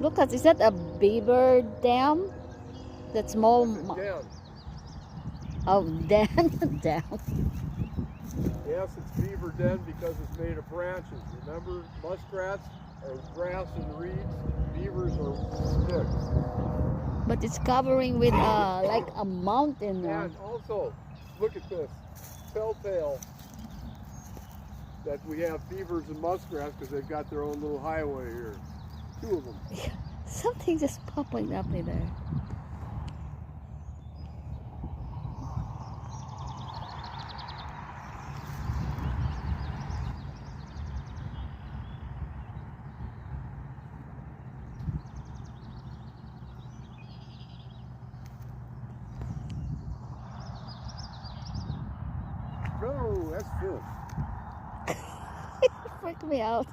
Look at, is that a beaver dam? That small. That's a den. Oh, dam. Dam. Yes, it's beaver den because it's made of branches. Remember, muskrats are grass and reeds. Beavers are sticks. But it's covering with like a mountain. And also, look at this. Telltale that we have beavers and muskrats because they've got their own little highway here. Two of them. Something just popping up in there. No, that's fish. Freak me out.